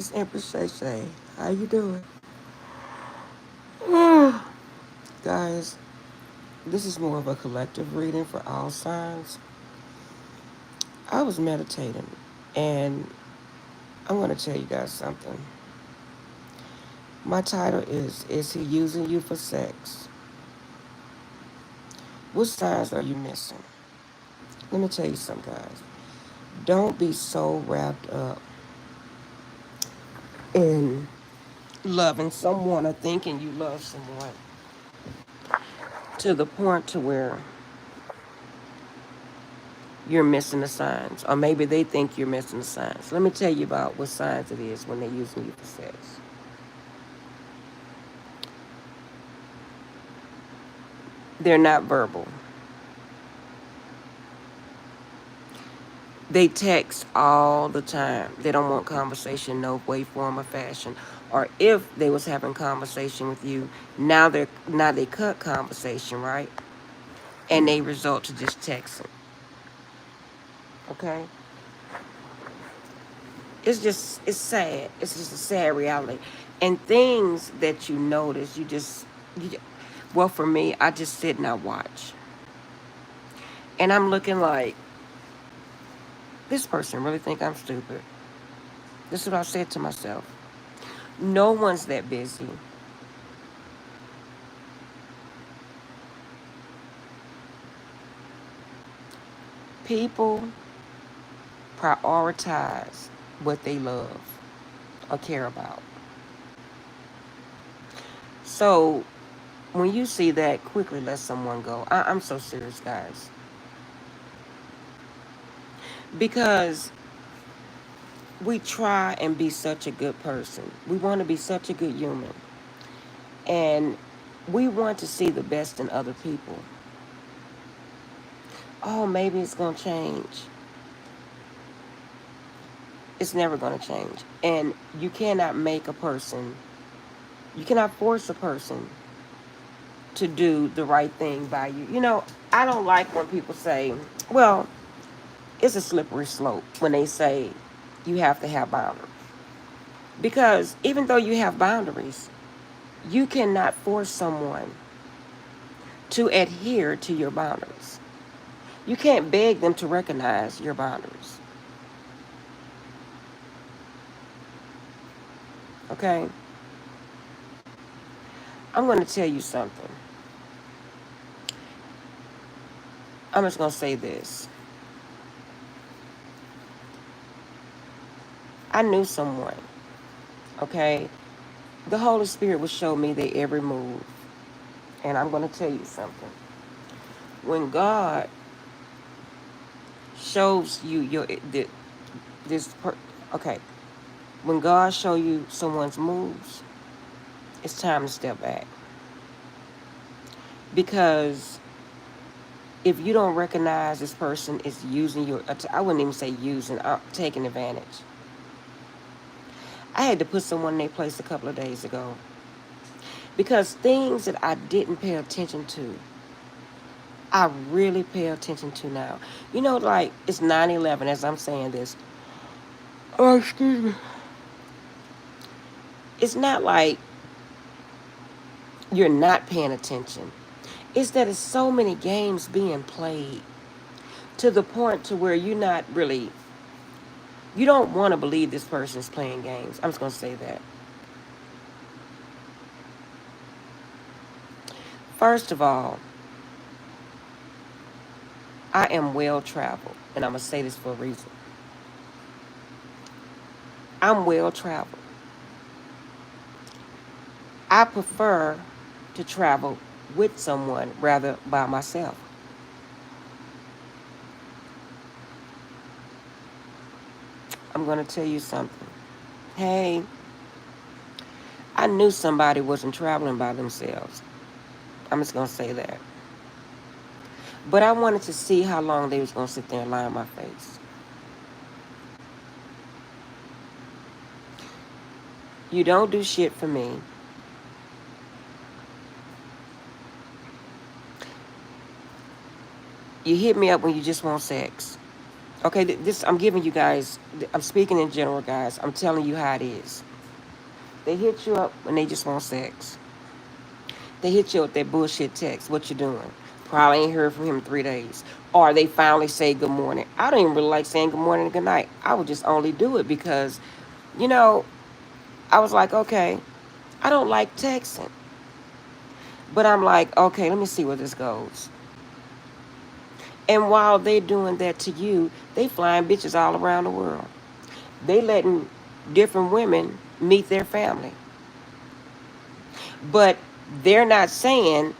It's Empress Shay Shay. How you doing? Guys, this is more of a collective reading for all signs. I was meditating and I'm going to tell you guys something. My title is He Using You for Sex? What signs are you missing? Let me tell you something, guys. Don't be so wrapped up in loving someone or thinking you love someone to the point to where you're missing the signs, or maybe they think you're missing the signs. Let me tell you about what signs it is when they're using you for sex. They're not verbal. They text all the time. They don't want conversation, no way, form, or fashion. Or if they was having conversation with you, now they cut conversation, right? And they resort to just texting. Okay? It's sad. It's just a sad reality. And things that you notice, well, for me, I just sit and I watch. And I'm looking like, this person really think I'm stupid. This is what I said to myself. No one's that busy. People prioritize what they love or care about. So when you see that, quickly let someone go. I'm so serious, guys. Because we try and be such a good person. We want to be such a good human. And we want to see the best in other people. Oh, maybe it's going to change. It's never going to change. And you cannot make a person, you cannot force a person to do the right thing by you. I don't like when people say, well, it's a slippery slope when they say you have to have boundaries. Because even though you have boundaries, you cannot force someone to adhere to your boundaries. You can't beg them to recognize your boundaries. Okay? I'm going to tell you something. I'm just going to say this. I knew someone, okay? The Holy Spirit would show me their every move. And I'm going to tell you something. When God shows you this, okay, when God show you someone's moves, it's time to step back. Because if you don't recognize this person is using you, I wouldn't even say using, taking advantage. I had to put someone in their place a couple of days ago. Because things that I didn't pay attention to, I really pay attention to now. Like it's 9/11 as I'm saying this. Oh, excuse me. It's not like you're not paying attention. It's that it's so many games being played to the point to where you don't want to believe this person's playing games. I'm just going to say that. First of all, I am well traveled, and I'm going to say this for a reason. I'm well traveled. I prefer to travel with someone rather by myself. I'm going to tell you something. Hey, I knew somebody wasn't traveling by themselves. I'm just going to say that. But I wanted to see how long they was going to sit there and lie in my face. You don't do shit for me. You hit me up when you just want sex. Okay, this I'm giving you guys. I'm speaking in general, guys. I'm telling you how it is. They hit you up when they just want sex. They hit you with that bullshit text. What you doing? Probably ain't heard from him in 3 days. Or they finally say good morning. I don't even really like saying good morning and good night. I would just only do it because, you know, I was like, okay, I don't like texting. But I'm like, okay, let me see where this goes. And while they're doing that to you, they flying bitches all around the world. They letting different women meet their family. But they're not saying,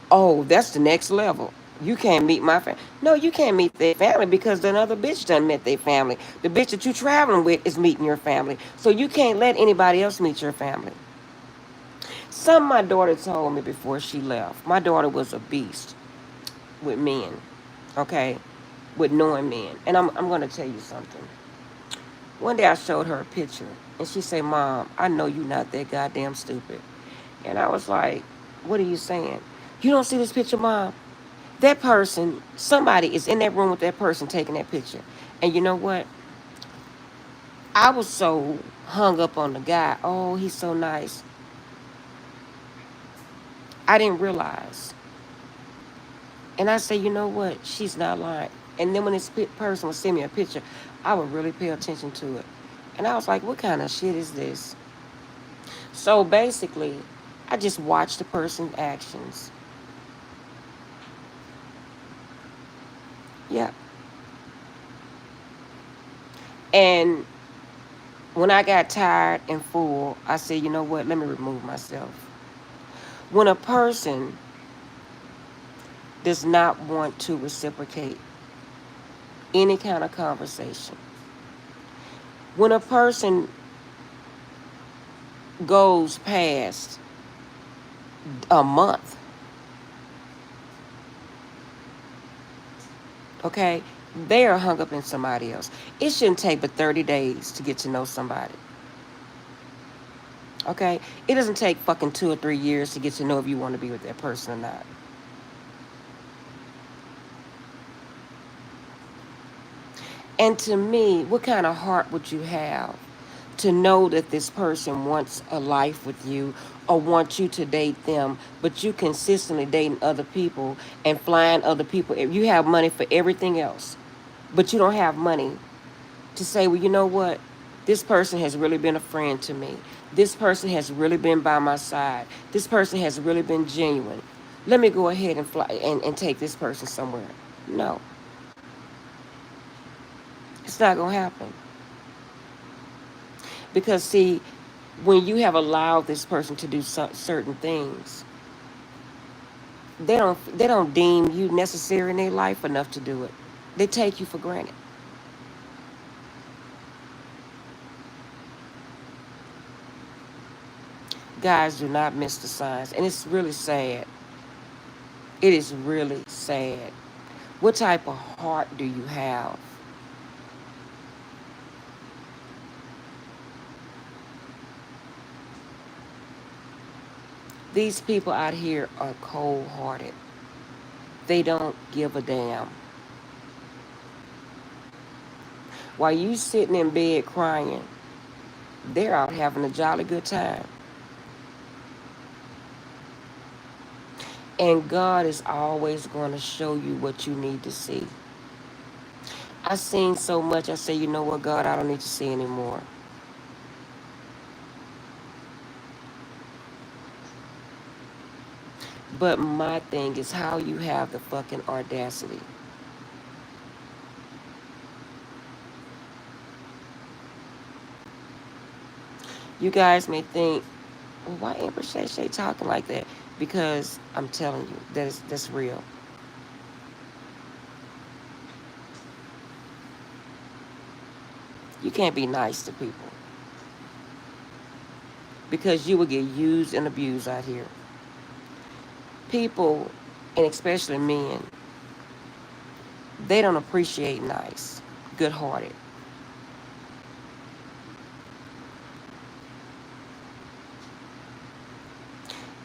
oh, that's the next level. You can't meet my family. No, you can't meet their family because another bitch done met their family. The bitch that you traveling with is meeting your family. So you can't let anybody else meet your family. Something my daughter told me before she left. My daughter was a beast with men, okay? With knowing men. And I'm going to tell you something. One day I showed her a picture, and she said, Mom, I know you're not that goddamn stupid. And I was like, what are you saying? You don't see this picture, Mom? That person, somebody is in that room with that person taking that picture. And you know what? I was so hung up on the guy. Oh, he's so nice. I didn't realize. And I say, you know what? She's not lying. And then when this person would send me a picture, I would really pay attention to it. And I was like, what kind of shit is this? So basically, I just watched the person's actions. Yeah. And when I got tired and full, I said, you know what? Let me remove myself. When a person does not want to reciprocate any kind of conversation, when a person goes past a month, okay, they are hung up in somebody else. It shouldn't take but 30 days to get to know somebody. Okay? It doesn't take fucking 2 or 3 years to get to know if you want to be with that person or not. And to me, what kind of heart would you have to know that this person wants a life with you or wants you to date them, but you consistently dating other people and flying other people? If you have money for everything else, but you don't have money to say, well, you know what? This person has really been a friend to me. This person has really been by my side. This person has really been genuine. Let me go ahead and fly and take this person somewhere. No, it's not gonna happen. Because see, when you have allowed this person to do certain things, they don't deem you necessary in their life enough to do it. They take you for granted. Guys, do not miss the signs, and it's really sad. It is really sad. What type of heart do you have? These people out here are cold hearted. They don't give a damn. While you sitting in bed crying, they're out having a jolly good time. And God is always going to show you what you need to see. I seen so much, I say, you know what, God, I don't need to see anymore. But my thing is how you have the fucking audacity. You guys may think, well, why Amber Shay talking like that? Because I'm telling you, that's real. You can't be nice to people because you will get used and abused out here. People, and especially men, they don't appreciate nice, good hearted.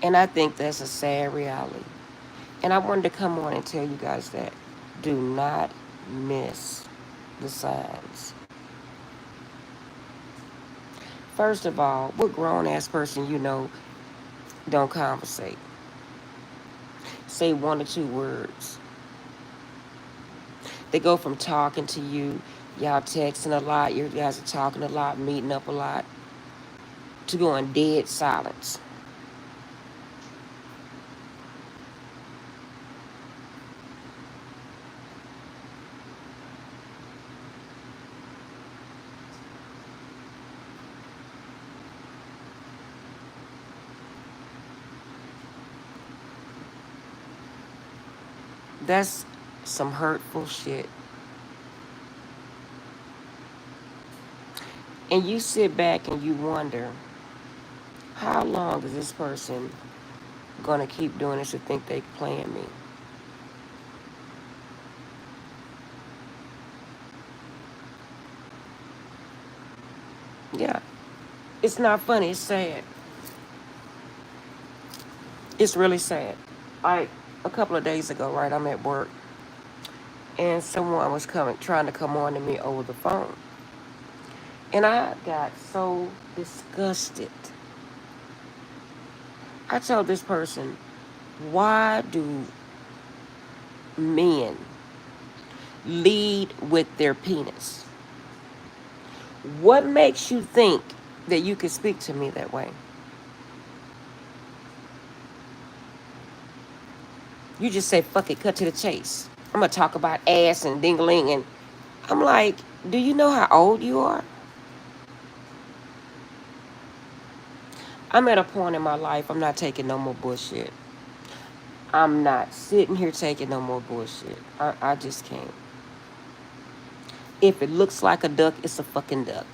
And I think that's a sad reality. And I wanted to come on and tell you guys that do not miss the signs. First of all, what grown ass person you know don't conversate? Say one or two words. They go from talking to you, y'all texting a lot, you guys are talking a lot, meeting up a lot, to going dead silence. That's some hurtful shit. And you sit back and you wonder, how long is this person gonna keep doing this and think they playing me? Yeah, it's not funny, it's sad. It's really sad. Like a couple of days ago, right, I'm at work and someone was trying to come on to me over the phone. And I got so disgusted. I told this person, why do men lead with their penis? What makes you think that you can speak to me that way? You just say, fuck it, cut to the chase. I'm gonna talk about ass and dingling, and I'm like, do you know how old you are? I'm at a point in my life, I'm not taking no more bullshit. I'm not sitting here taking no more bullshit. I just can't. If it looks like a duck, it's a fucking duck.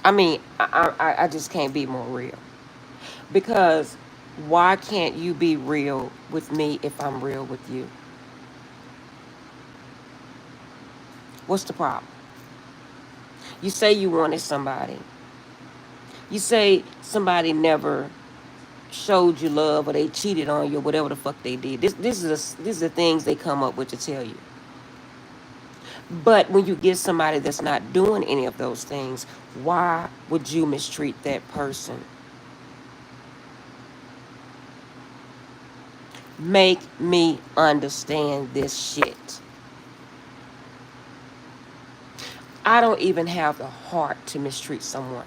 I mean, I just can't be more real. Because why can't you be real with me if I'm real with you? What's the problem? You say you wanted somebody. You say somebody never showed you love or they cheated on you or whatever the fuck they did. This is the things they come up with to tell you. But when you get somebody that's not doing any of those things, why would you mistreat that person? Make me understand this shit. I don't even have the heart to mistreat someone.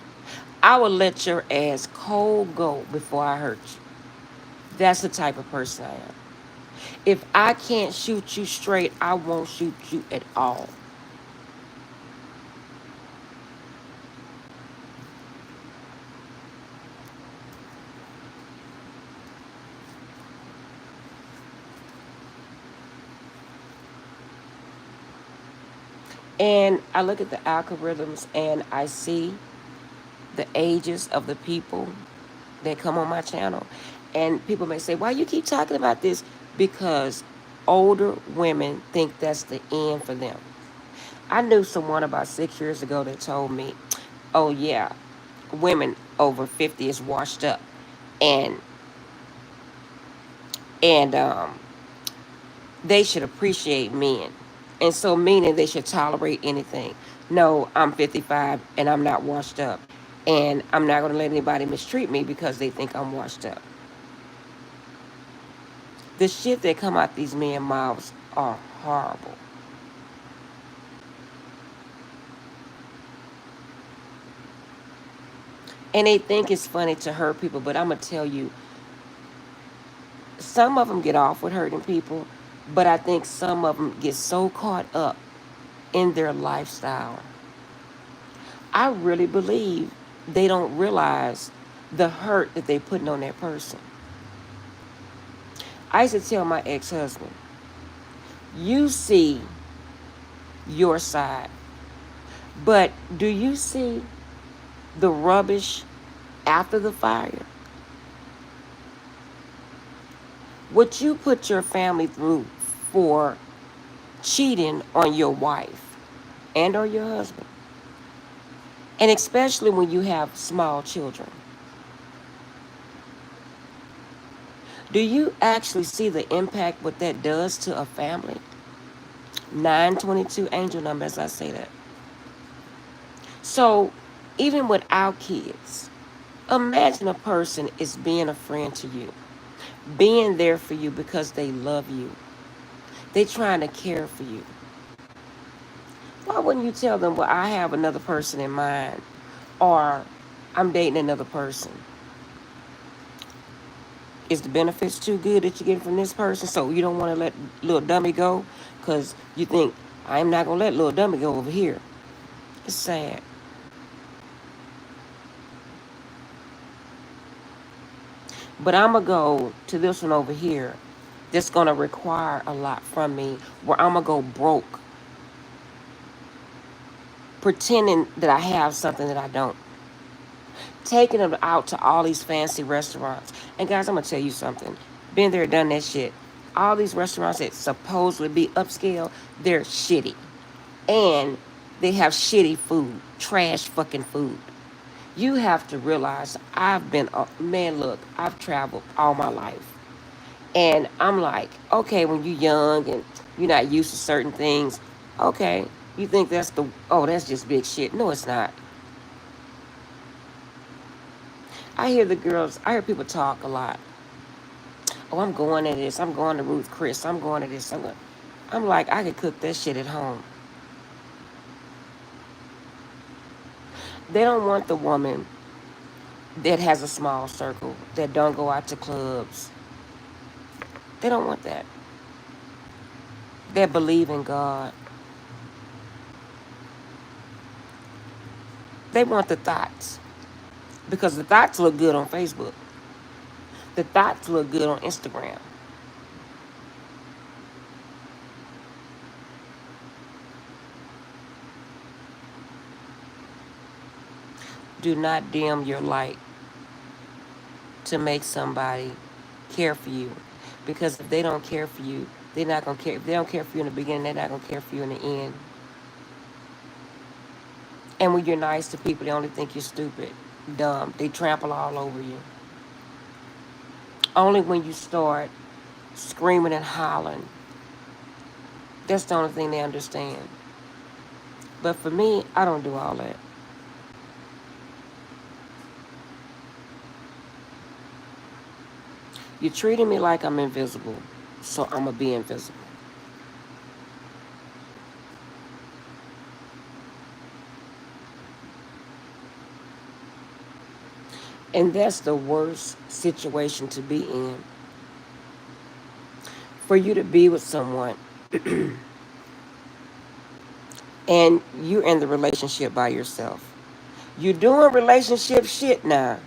I will let your ass cold go before I hurt you. That's the type of person I am. If I can't shoot you straight, I won't shoot you at all. And I look at the algorithms and I see the ages of the people that come on my channel. And people may say, why you keep talking about this? Because older women think that's the end for them. I knew someone about 6 years ago that told me, oh yeah, women over 50 is washed up. And and they should appreciate men. And so meaning they should tolerate anything. No, I'm 55 and I'm not washed up. And I'm not going to let anybody mistreat me because they think I'm washed up. The shit that come out these men mouths are horrible. And they think it's funny to hurt people, but I'm going to tell you, some of them get off with hurting people, but I think some of them get so caught up in their lifestyle. I really believe they don't realize the hurt that they putting on that person. I used to tell my ex-husband, you see your side, but do you see the rubbish after the fire? What you put your family through for cheating on your wife and or your husband, and especially when you have small children. Do you actually see the impact what that does to a family? 922 angel number, as I say that. So, even with our kids, imagine a person is being a friend to you, being there for you because they love you. They trying to care for you. Why wouldn't you tell them, well, I have another person in mind, or I'm dating another person? Is the benefits too good that you get from this person, so you don't want to let little dummy go because you think, I'm not going to let little dummy go over here? It's sad. But I'm going to go to this one over here that's going to require a lot from me, where I'm going to go broke pretending that I have something that I don't. Taking them out to all these fancy restaurants. And guys, I'm going to tell you something. Been there, done that shit. All these restaurants that supposedly be upscale, they're shitty. And they have shitty food, trash fucking food. You have to realize I've been, man, look, I've traveled all my life. And I'm like, okay, when you're young and you're not used to certain things, okay, you think that's that's just big shit. No, it's not. I hear people talk a lot. Oh, I'm going to this. I'm going to Ruth Chris. I'm going to this. I'm like, I could cook that shit at home. They don't want the woman that has a small circle, that don't go out to clubs. They don't want that. That believe in God. They want the thoughts. Because the thoughts look good on Facebook. The thoughts look good on Instagram. Do not dim your light to make somebody care for you. Because if they don't care for you, they're not going to care. If they don't care for you in the beginning, they're not going to care for you in the end. And when you're nice to people, they only think you're stupid, dumb. They trample all over you. Only when you start screaming and hollering, that's the only thing they understand. But for me, I don't do all that. You're treating me like I'm invisible, so I'm going to be invisible. And that's the worst situation to be in. For you to be with someone and you're in the relationship by yourself. You're doing relationship shit now,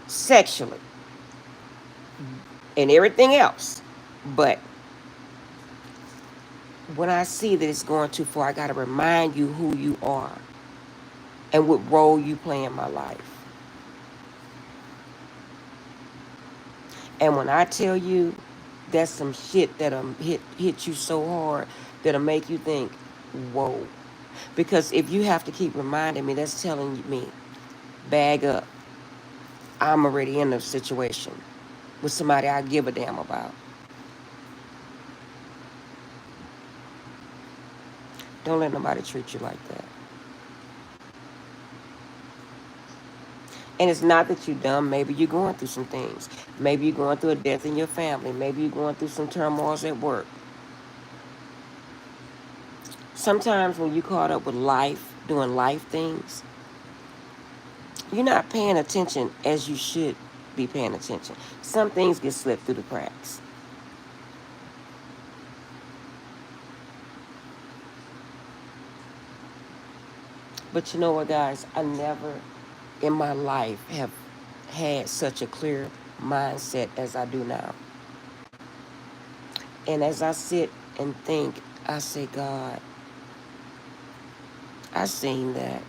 sexually and everything else. But when I see that it's going too far, I got to remind you who you are and what role you play in my life. And when I tell you that's some shit that'll hit you so hard that'll make you think, whoa. Because if you have to keep reminding me, that's telling me, bag up. I'm already in a situation with somebody I give a damn about. Don't let nobody treat you like that. And it's not that you're dumb. Maybe you're going through some things. Maybe you're going through a death in your family. Maybe you're going through some turmoils at work. Sometimes when you caught up with life, doing life things, you're not paying attention as you should be paying attention. Some things get slipped through the cracks. But you know what, guys? I never in my life have had such a clear mindset as I do now. And as I sit and think, I say, God, I seen that.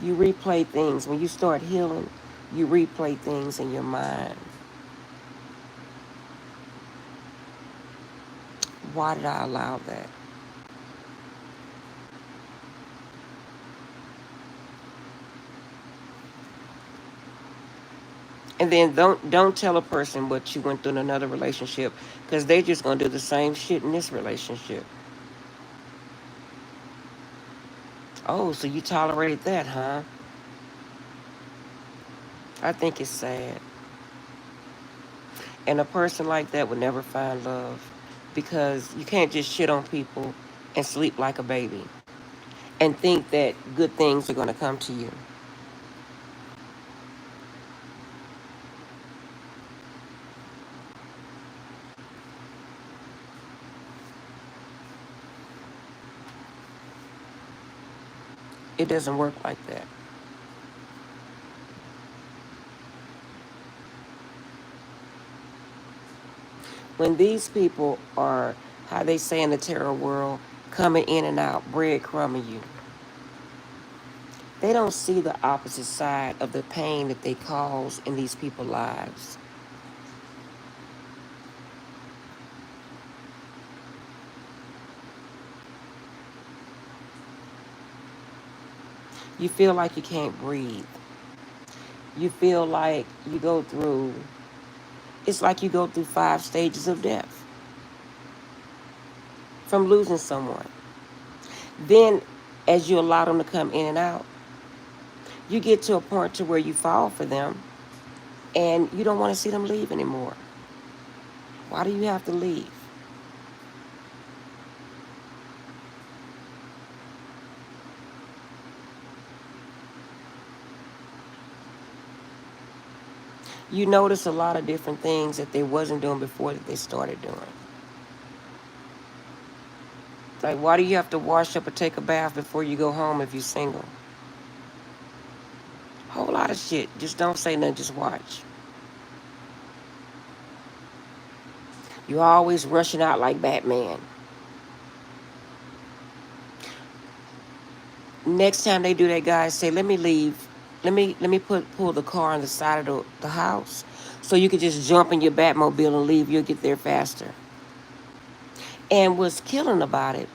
You replay things. When you start healing, you replay things in your mind. Why did I allow that? And then don't tell a person what you went through in another relationship, because they're just gonna do the same shit in this relationship. Oh, so you tolerated that, huh? I think it's sad. And a person like that would never find love, because you can't just shit on people and sleep like a baby and think that good things are going to come to you. It doesn't work like that. When these people are, how they say in the tarot world, coming in and out, breadcrumbing you, they don't see the opposite side of the pain that they cause in these people's lives. You feel like you can't breathe. You feel like you go through, it's like you go through 5 stages of death from losing someone. Then, as you allow them to come in and out, you get to a point to where you fall for them and you don't want to see them leave anymore. Why do you have to leave? You notice a lot of different things that they wasn't doing before that they started doing. Like, why do you have to wash up or take a bath before you go home if you're single? Whole lot of shit. Just don't say nothing, just watch. You're always rushing out like Batman. Next time they do that, guys, say, let me leave. Let me pull the car on the side of the house so you can just jump in your Batmobile and leave. You'll get there faster. And what's killing about it,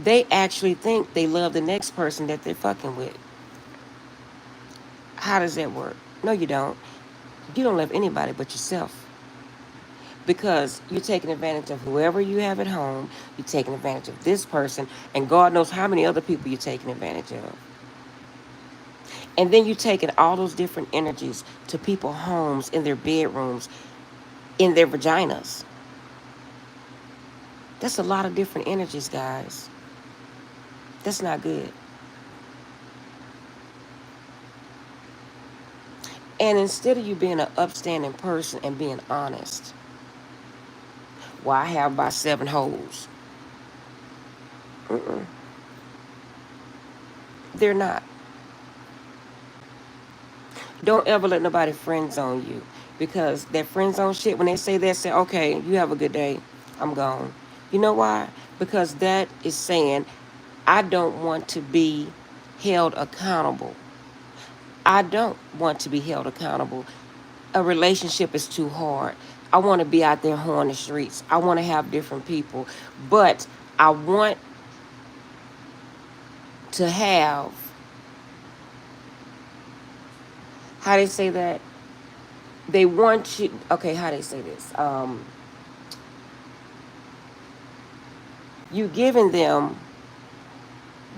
they actually think they love the next person that they're fucking with. How does that work? No, you don't. You don't love anybody but yourself. Because you're taking advantage of whoever you have at home, you're taking advantage of this person, and God knows how many other people you're taking advantage of. And then you're taking all those different energies to people's homes, in their bedrooms, in their vaginas. That's a lot of different energies, guys. That's not good. And instead of you being an upstanding person and being honest, well, I have about 7 hoes. Mm-mm. They're not. Don't ever let nobody friend zone you, because that friend zone shit, when they say that, say, okay, you have a good day, I'm gone. You know why? Because that is saying, I don't want to be held accountable. I don't want to be held accountable. A relationship is too hard. I want to be out there on the streets. I want to have different people. But I want to have, how they say that? They want you, okay, how they say this? You giving them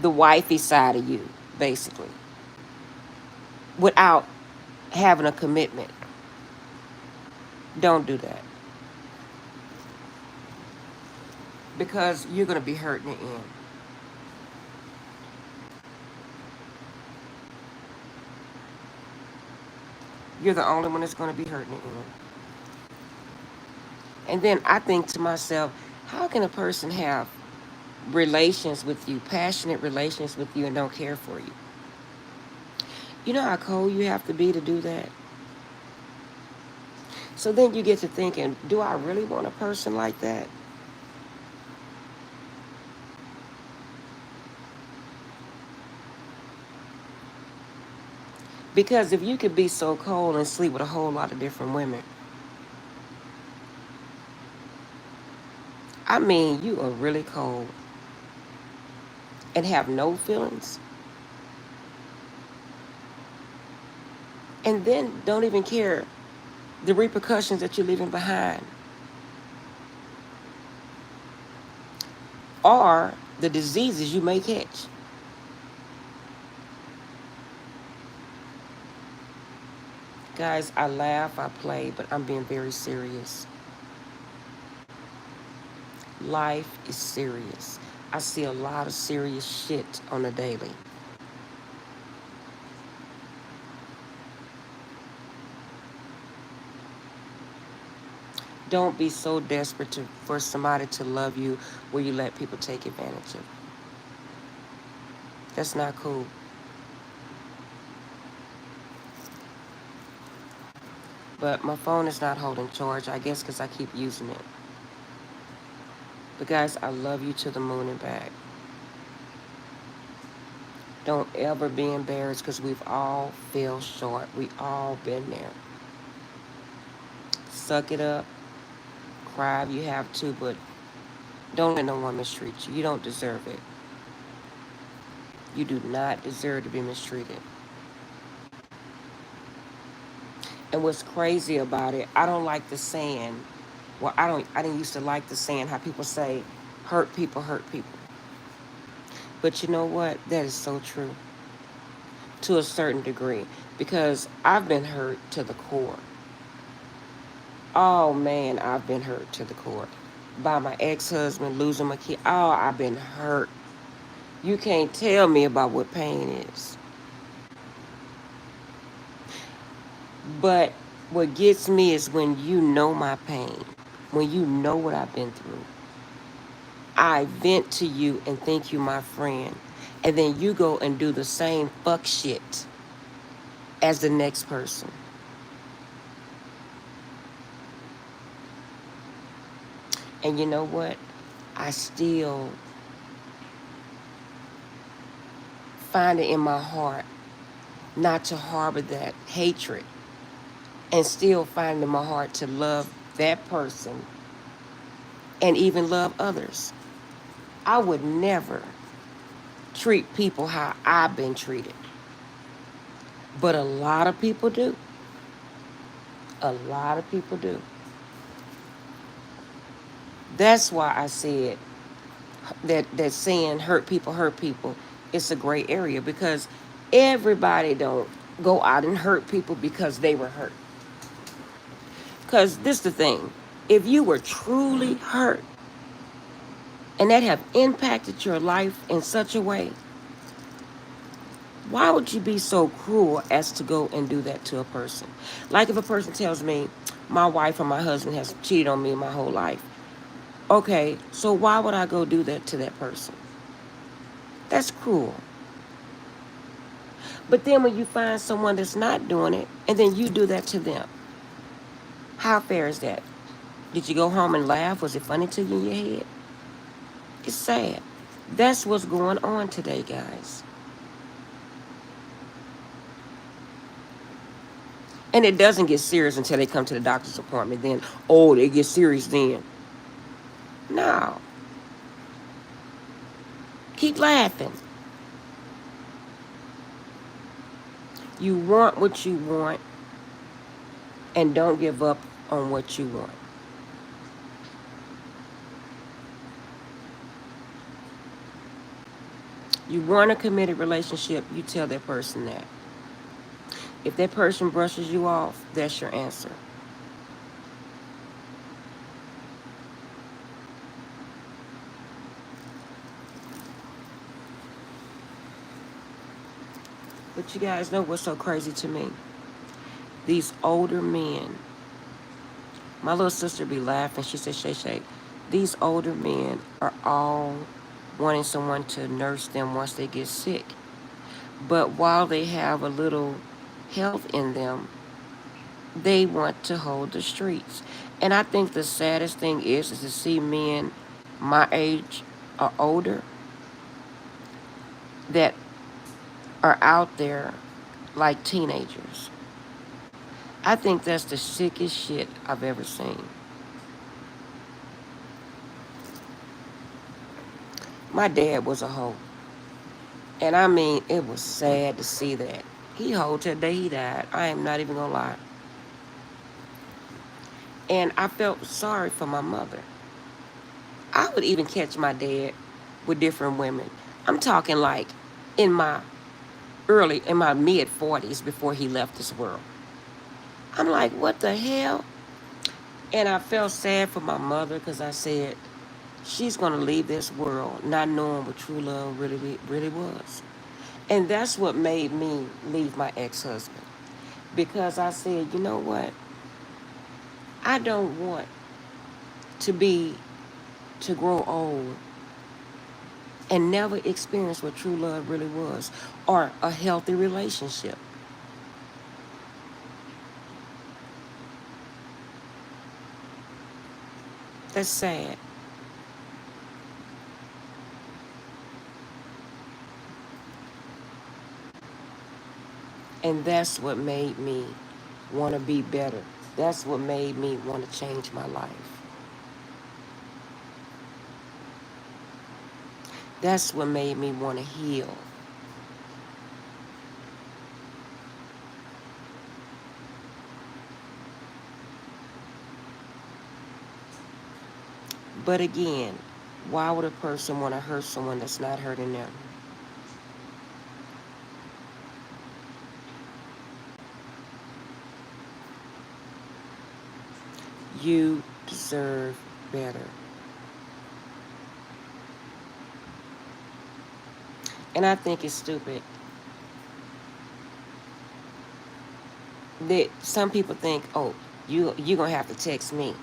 the wifey side of you, basically, without having a commitment. Don't do that. Because you're going to be hurt in the end. You're the only one that's going to be hurt in the end. And then I think to myself, how can a person have relations with you, passionate relations with you, and don't care for you? You know how cold you have to be to do that? So then you get to thinking, do I really want a person like that? Because if you could be so cold and sleep with a whole lot of different women, I mean, you are really cold and have no feelings, and then don't even care the repercussions that you're leaving behind, or the diseases you may catch. Guys, I laugh, I play, but I'm being very serious. Life is serious. I see a lot of serious shit on the daily. Don't be so desperate for somebody to love you where you let people take advantage of you. That's not cool. But my phone is not holding charge, I guess because I keep using it. But guys, I love you to the moon and back. Don't ever be embarrassed because we've all fell short. We all been there. Suck it up. Cry if you have to, but don't let no one mistreat you. You don't deserve it. You do not deserve to be mistreated. And what's crazy about it, I don't like the saying, well, I didn't used to like the saying how people say, hurt people hurt people. But you know what? That is so true to a certain degree because I've been hurt to the core. Oh man, I've been hurt to the core. By my ex-husband, losing my kid. Oh, I've been hurt. You can't tell me about what pain is. But what gets me is when you know my pain, when you know what I've been through. I vent to you and think you my friend. And then you go and do the same fuck shit as the next person. And you know what? I still find it in my heart not to harbor that hatred and still find it in my heart to love that person and even love others. I would never treat people how I've been treated. But a lot of people do. A lot of people do. That's why I said that saying hurt people, it's a gray area because everybody don't go out and hurt people because they were hurt. Because this is the thing. If you were truly hurt and that have impacted your life in such a way, why would you be so cruel as to go and do that to a person? Like if a person tells me, my wife or my husband has cheated on me my whole life. Okay, so why would I go do that to that person? That's cruel. But then when you find someone that's not doing it, and then you do that to them, how fair is that? Did you go home and laugh? Was it funny to you in your head? It's sad. That's what's going on today, guys. And it doesn't get serious until they come to the doctor's appointment. Then, oh, it gets serious then. No. Keep laughing. You want what you want, and don't give up on what you want. You want a committed relationship, you tell that person that. If that person brushes you off, that's your answer. But you guys know what's so crazy to me? These older men, my little sister be laughing. She said, Shay Shay, these older men are all wanting someone to nurse them once they get sick. But while they have a little health in them, they want to hold the streets. And I think the saddest thing is to see men my age or older that are out there like teenagers. I think that's the sickest shit I've ever seen. My dad was a hoe. And I mean, it was sad to see that. He hoed till the day he died. I am not even gonna lie. And I felt sorry for my mother. I would even catch my dad with different women. I'm talking like in my in my mid 40s before he left this world. I'm like, what the hell? And I felt sad for my mother because I said, she's going to leave this world not knowing what true love really was. And that's what made me leave my ex-husband. Because I said, you know what? I don't want to be, to grow old and never experience what true love really was or a healthy relationship. That's sad. And that's what made me want to be better. That's what made me want to change my life. That's what made me want to heal. But again, why would a person want to hurt someone that's not hurting them? You deserve better. And I think it's stupid that some people think, oh, you're going to have to text me.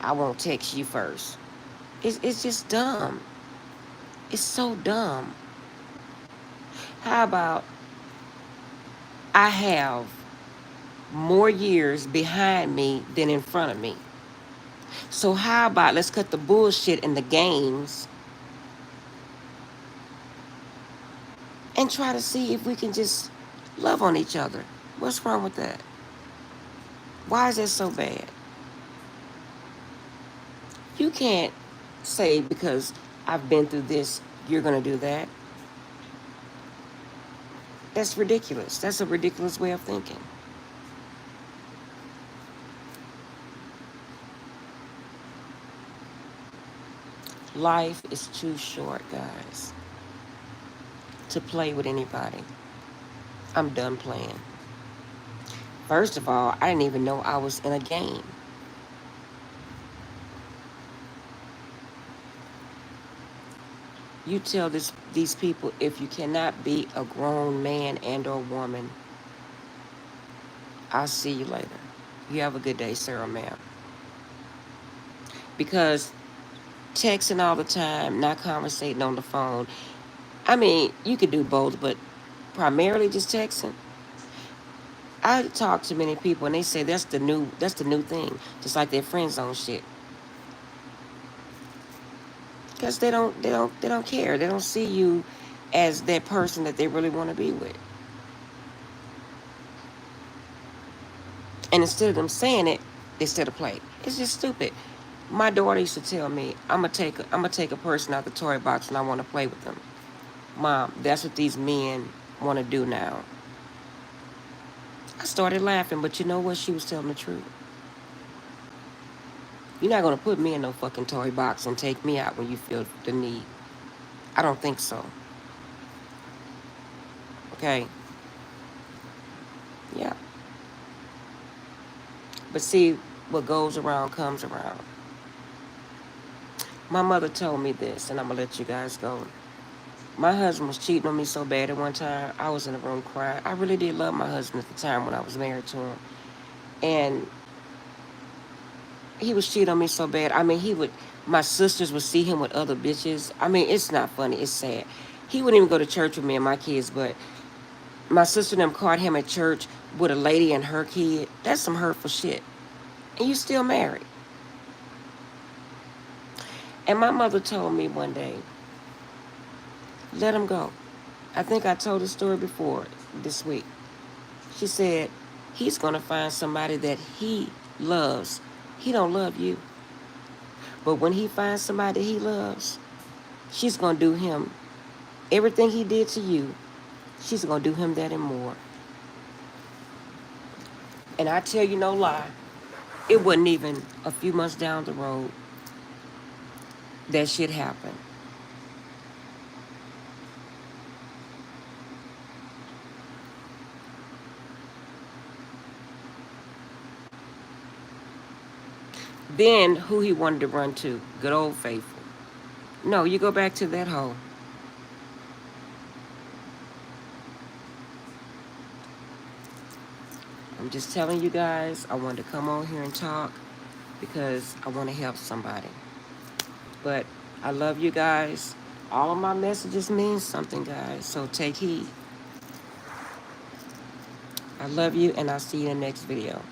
I won't text you first. It's just dumb. It's so dumb. How about I have more years behind me than in front of me? So how about let's cut the bullshit and the games and try to see if we can just love on each other. What's wrong with that? Why is that so bad? You can't say because I've been through this, you're going to do that. That's ridiculous. That's a ridiculous way of thinking. Life is too short, guys, to play with anybody. I'm done playing. First of all, I didn't even know I was in a game. You tell these people if you cannot be a grown man and or woman, I'll see you later. You have a good day, Sarah, ma'am. Because texting all the time, not conversating on the phone. I mean, you could do both, but primarily just texting. I talk to many people and they say that's the new thing, just like their friend zone shit. Because they don't care. They don't see you as that person that they really want to be with. And instead of them saying it, they instead of play. It's just stupid. My daughter used to tell me, I'm gonna take a person out the toy box and I want to play with them. Mom, that's what these men want to do now. I started laughing, but you know what? She was telling the truth. You're not gonna put me in no fucking toy box and take me out when you feel the need. I don't think so. Okay? Yeah. But see, what goes around comes around. My mother told me this, and I'm gonna let you guys go. My husband was cheating on me so bad at one time. I was in the room crying. I really did love my husband at the time when I was married to him. And he was cheating on me so bad. I mean, my sisters would see him with other bitches. I mean, it's not funny. It's sad. He wouldn't even go to church with me and my kids, but my sister and them caught him at church with a lady and her kid. That's some hurtful shit. And you still married. And my mother told me one day, let him go. I think I told the story before this week. She said, he's going to find somebody that he loves. He don't love you. But when he finds somebody he loves, she's going to do him everything he did to you. She's going to do him that and more. And I tell you no lie. it wasn't even a few months down the road that shit happened. Then who he wanted to run to? Good old Faithful. No, you go back to that hoe. I'm just telling you guys, I wanted to come on here and talk because I want to help somebody. But I love you guys. All of my messages mean something, guys, so take heed. I love you, and I'll see you in the next video.